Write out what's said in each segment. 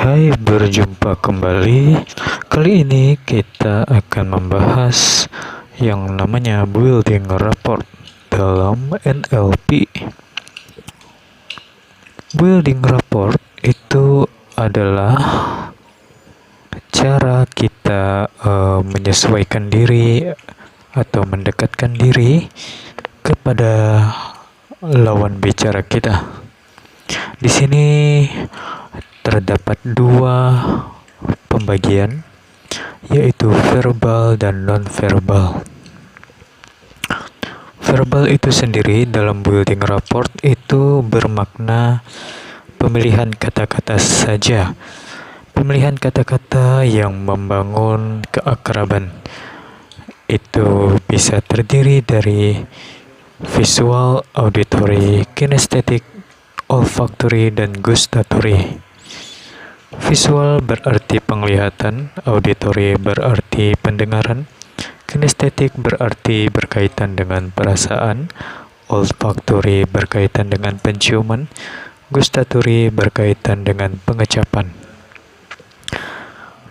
Hai, berjumpa kembali. Kali ini kita akan membahas yang namanya building rapport dalam NLP. Building rapport itu adalah cara kita menyesuaikan diri atau mendekatkan diri kepada lawan bicara kita. Di sini terdapat dua pembagian, yaitu verbal dan non-verbal. Verbal itu sendiri dalam building rapport itu bermakna pemilihan kata-kata saja. Pemilihan kata-kata yang membangun keakraban. Itu bisa terdiri dari visual, auditory, kinestetik, olfactory, dan gustatory. Visual berarti penglihatan, auditory berarti pendengaran, kinestetik berarti berkaitan dengan perasaan, olfactory berkaitan dengan penciuman, gustatory berkaitan dengan pengecapan.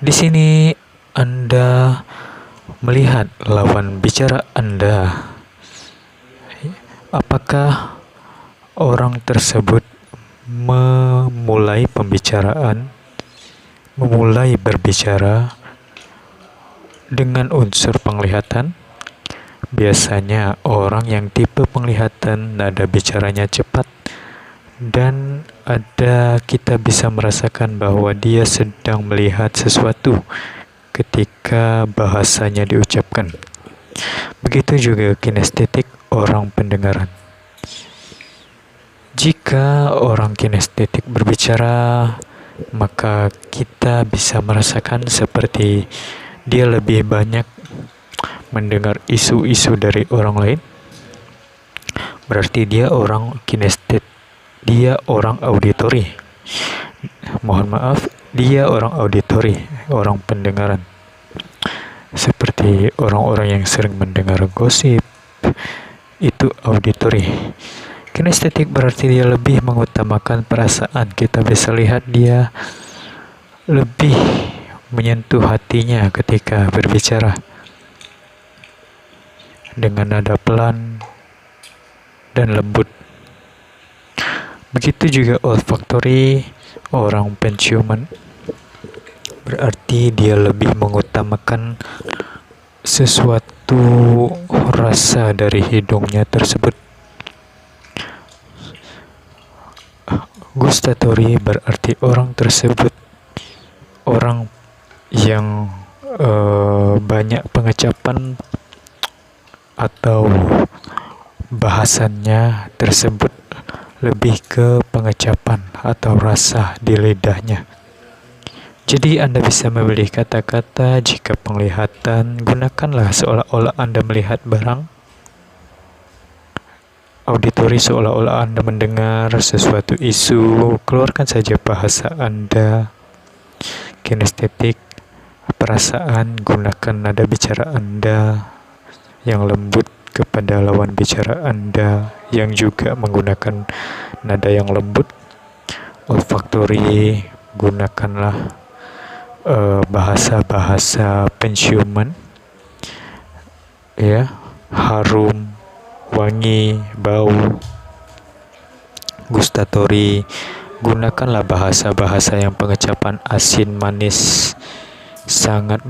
Di sini Anda melihat lawan bicara Anda. Apakah orang tersebut memulai berbicara dengan unsur penglihatan? Biasanya orang yang tipe penglihatan nada bicaranya cepat dan kita bisa merasakan bahwa dia sedang melihat sesuatu ketika bahasanya diucapkan. Begitu juga kinestetik orang pendengaran. Jika orang kinestetik berbicara, maka kita bisa merasakan seperti dia lebih banyak mendengar isu-isu dari orang lain. Berarti dia orang kinestetik, dia orang auditori. Dia orang auditori, orang pendengaran. Seperti orang-orang yang sering mendengar gosip, itu auditori. Kinestetik berarti dia lebih mengutamakan perasaan. Kita bisa lihat dia lebih menyentuh hatinya ketika berbicara dengan nada pelan dan lembut. Begitu juga olfactory, orang penciuman, berarti dia lebih mengutamakan sesuatu rasa dari hidungnya tersebut. Gustatory berarti orang tersebut orang yang banyak pengecapan atau bahasannya tersebut lebih ke pengecapan atau rasa di lidahnya. Jadi Anda bisa memilih kata-kata. Jika penglihatan, gunakanlah seolah-olah Anda melihat barang. Auditori seolah-olah Anda mendengar sesuatu isu, keluarkan saja bahasa Anda. Kinestetik, perasaan, gunakan nada bicara Anda yang lembut kepada lawan bicara Anda yang juga menggunakan nada yang lembut. Olfactory, gunakanlah bahasa-bahasa penciuman, ya, harum, wangi, bau. Gustatory, gunakanlah bahasa-bahasa yang pengecapan asin, manis, sangat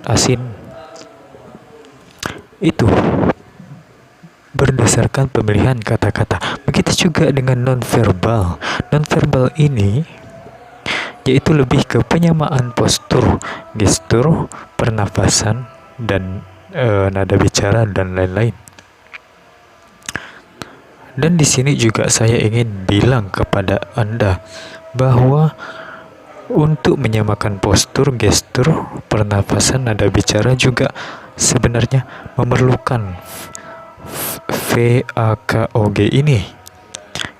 asin. Itu berdasarkan pemilihan kata-kata. Begitu juga dengan non-verbal. Non-verbal ini yaitu lebih ke penyamaan postur, gestur, pernafasan, dan nada bicara dan lain-lain. Dan di sini juga saya ingin bilang kepada Anda bahwa untuk menyamakan postur, gestur, pernafasan, nada bicara juga sebenarnya memerlukan VAKOG ini.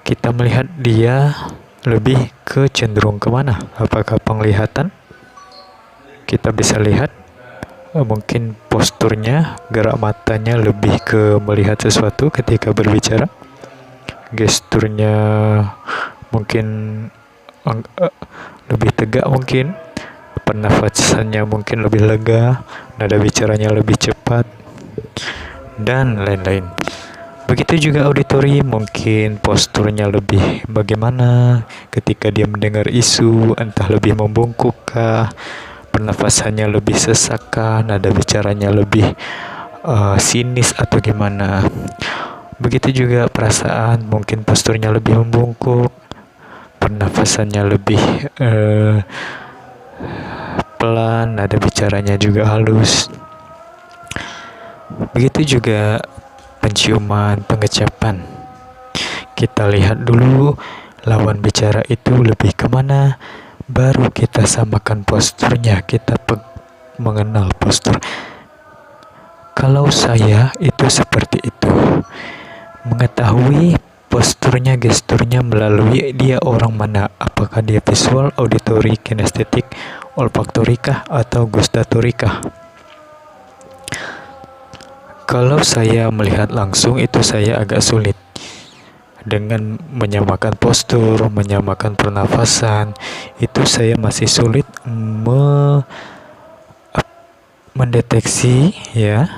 Kita melihat dia lebih ke cenderung kemana? Apakah penglihatan? Kita bisa lihat mungkin posturnya, gerak matanya lebih ke melihat sesuatu ketika berbicara. Gesturnya mungkin lebih tegak mungkin, pernafasannya mungkin lebih lega, nada bicaranya lebih cepat, dan lain-lain. Begitu juga auditori, mungkin posturnya lebih bagaimana ketika dia mendengar isu, entah lebih membungkukkah, pernafasannya lebih sesakkah, nada bicaranya lebih sinis atau gimana. Begitu juga perasaan, mungkin posturnya lebih membungkuk, pernafasannya lebih pelan, nada bicaranya juga halus. Begitu juga penciuman, pengecapan. Kita lihat dulu lawan bicara itu lebih kemana, baru kita samakan posturnya, kita mengenal postur. Kalau saya itu seperti itu, mengetahui posturnya, gesturnya melalui dia orang mana, apakah dia visual, auditori, kinestetik, olfaktorikah, atau gustatorikah. Kalau saya melihat langsung itu saya agak sulit dengan menyamakan postur, menyamakan pernafasan. Itu saya masih sulit mendeteksi, ya,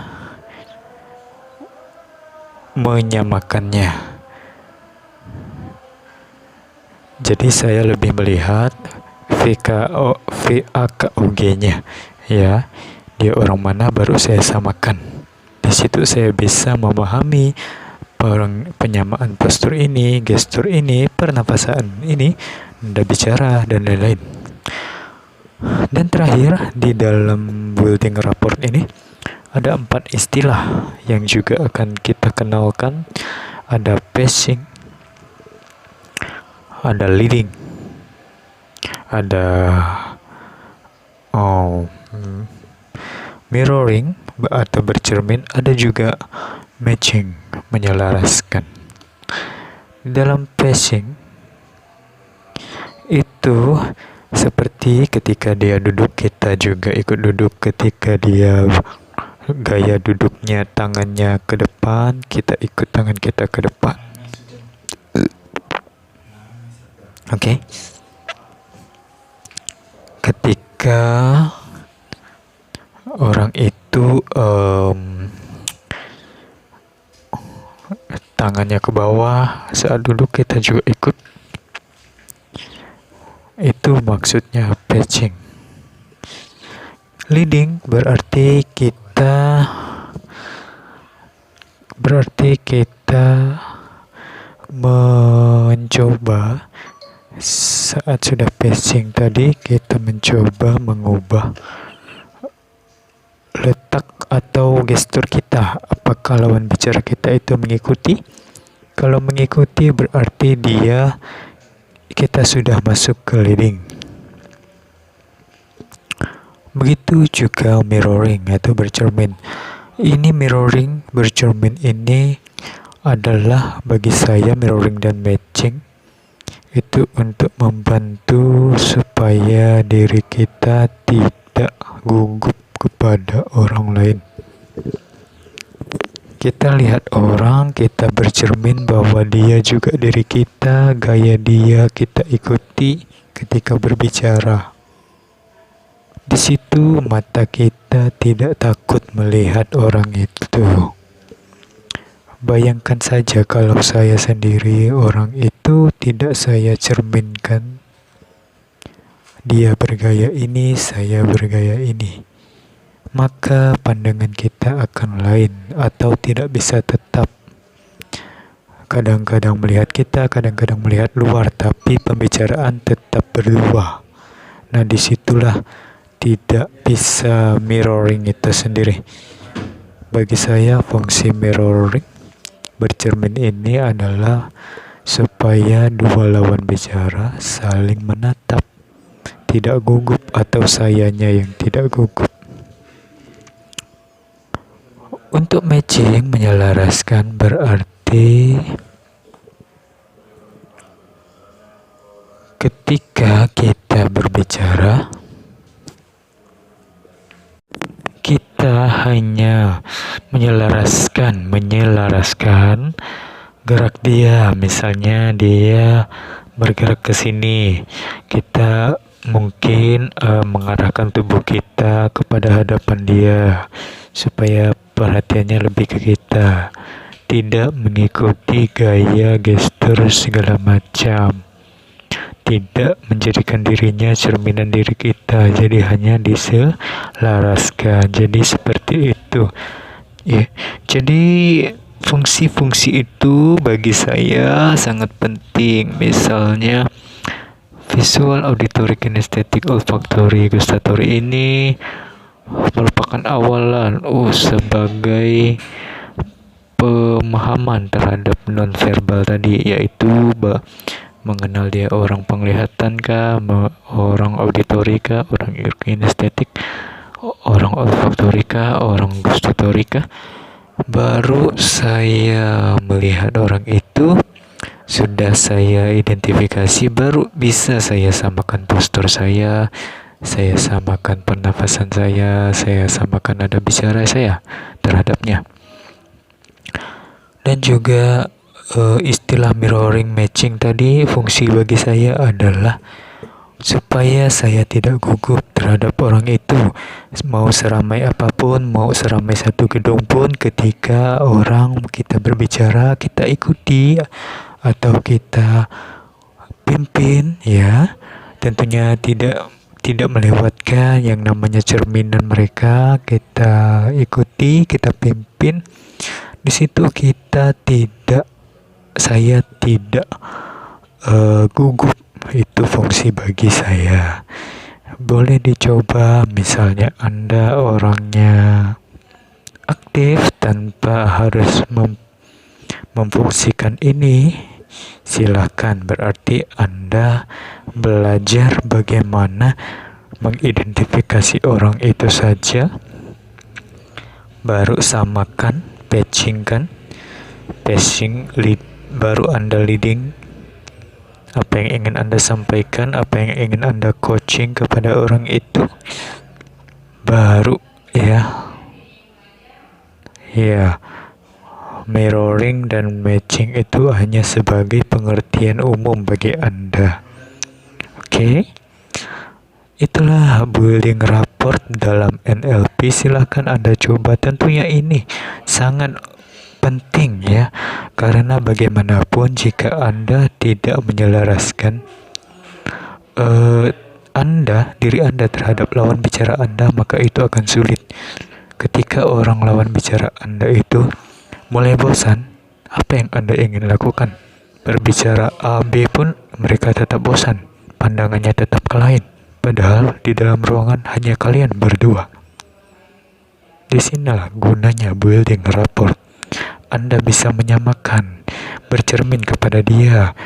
menyamakannya. Jadi saya lebih melihat VAKOG-nya, ya, dia orang mana baru saya samakan. Di situ saya bisa memahami penyamaan postur ini, gestur ini, pernapasan ini, nada bicara, dan lain-lain. Dan terakhir, di dalam building rapport ini ada 4 istilah yang juga akan kita kenalkan. Ada pacing, ada leading, ada mirroring atau bercermin, ada juga matching, menyelaraskan. Dalam pacing itu seperti ketika dia duduk, kita juga ikut duduk. Ketika dia gaya duduknya, tangannya ke depan, kita ikut tangan kita ke depan. Oke. Ketika orang itu tangannya ke bawah saat duduk, kita juga ikut. Itu maksudnya patching. Leading berarti kita mencoba saat sudah patching tadi, kita mencoba mengubah letak atau gestur kita. Apakah lawan bicara kita itu mengikuti? Kalau mengikuti berarti kita sudah masuk ke leading. Begitu juga mirroring atau bercermin. Ini mirroring, bercermin ini adalah bagi saya mirroring dan matching itu untuk membantu supaya diri kita tidak gugup kepada orang lain. Kita lihat orang, kita bercermin bahwa dia juga diri kita, gaya dia kita ikuti ketika berbicara. Di situ mata kita tidak takut melihat orang itu. Bayangkan saja kalau saya sendiri, orang itu tidak saya cerminkan. Dia bergaya ini, saya bergaya ini. Maka pandangan kita akan lain atau tidak bisa tetap. Kadang-kadang melihat kita, kadang-kadang melihat luar, tapi pembicaraan tetap berdua. Nah, disitulah tidak bisa mirroring itu sendiri. Bagi saya fungsi mirroring, bercermin ini adalah supaya dua lawan bicara saling menatap, tidak gugup atau sayanya yang tidak gugup. Untuk matching, menyelaraskan berarti ketika kita berbicara, kita hanya menyelaraskan gerak dia. Misalnya dia bergerak ke sini, kita mungkin mengarahkan tubuh kita kepada hadapan dia supaya perhatiannya lebih ke kita, tidak mengikuti gaya gestur segala macam, tidak menjadikan dirinya cerminan diri kita, jadi hanya diselaraskan. Jadi seperti itu ya. Jadi fungsi-fungsi itu bagi saya sangat penting. Misalnya visual, auditory, kinestetik, olfaktori, gustatory ini merupakan awalan sebagai pemahaman terhadap nonverbal tadi, yaitu mengenal dia orang penglihatan kah, orang auditori kah, orang kinestetik, orang olfaktori kah, orang gustatory kah. Baru saya melihat orang itu, sudah saya identifikasi, baru bisa saya samakan postur saya samakan pernafasan saya samakan nada bicara saya terhadapnya. Dan juga istilah mirroring matching tadi, fungsi bagi saya adalah supaya saya tidak gugup terhadap orang itu. Mau seramai apapun, mau seramai satu gedung pun, ketika orang kita berbicara, kita ikuti atau kita pimpin ya, tentunya tidak melewatkan yang namanya cerminan mereka. Kita ikuti, kita pimpin. Di situ saya tidak gugup. Itu fungsi bagi saya. Boleh dicoba, misalnya Anda orangnya aktif tanpa harus memfungsikan ini, silakan. Berarti Anda belajar bagaimana mengidentifikasi orang itu saja, baru samakan, patching, baru Anda leading apa yang ingin Anda sampaikan, apa yang ingin Anda coaching kepada orang itu, baru ya mirroring dan matching itu hanya sebagai pengertian umum bagi Anda. Oke? Itulah building rapport dalam NLP. Silahkan Anda coba. Tentunya ini sangat penting ya, karena bagaimanapun jika Anda tidak menyelaraskan diri Anda terhadap lawan bicara Anda, maka itu akan sulit. Ketika orang lawan bicara Anda itu mulai bosan, apa yang Anda ingin lakukan? Berbicara A, B pun mereka tetap bosan, pandangannya tetap ke lain, padahal di dalam ruangan hanya kalian berdua. Disinilah gunanya building rapport. Anda bisa menyamakan, bercermin kepada dia,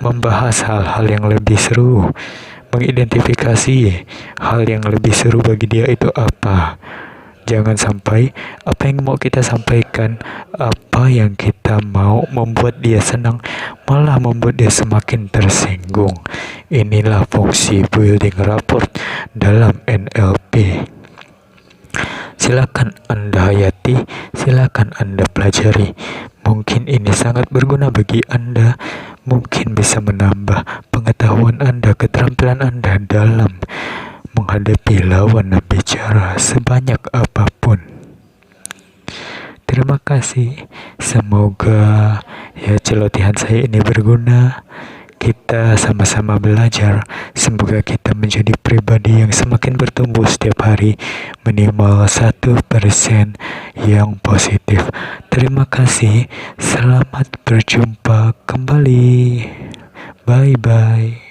membahas hal-hal yang lebih seru, mengidentifikasi hal yang lebih seru bagi dia itu apa. Jangan sampai apa yang mau kita sampaikan, apa yang kita mau membuat dia senang, malah membuat dia semakin tersinggung. Inilah fungsi building rapport dalam NLP. Silakan Anda hayati, silakan Anda pelajari. Mungkin ini sangat berguna bagi Anda, mungkin bisa menambah pengetahuan Anda, keterampilan Anda dalam menghadapi lawan bicara sebanyak apapun. Terima kasih. Semoga celotehan saya ini berguna. Kita sama-sama belajar. Semoga kita menjadi pribadi yang semakin bertumbuh setiap hari, minimal 1% yang positif. Terima kasih. Selamat berjumpa kembali. Bye-bye.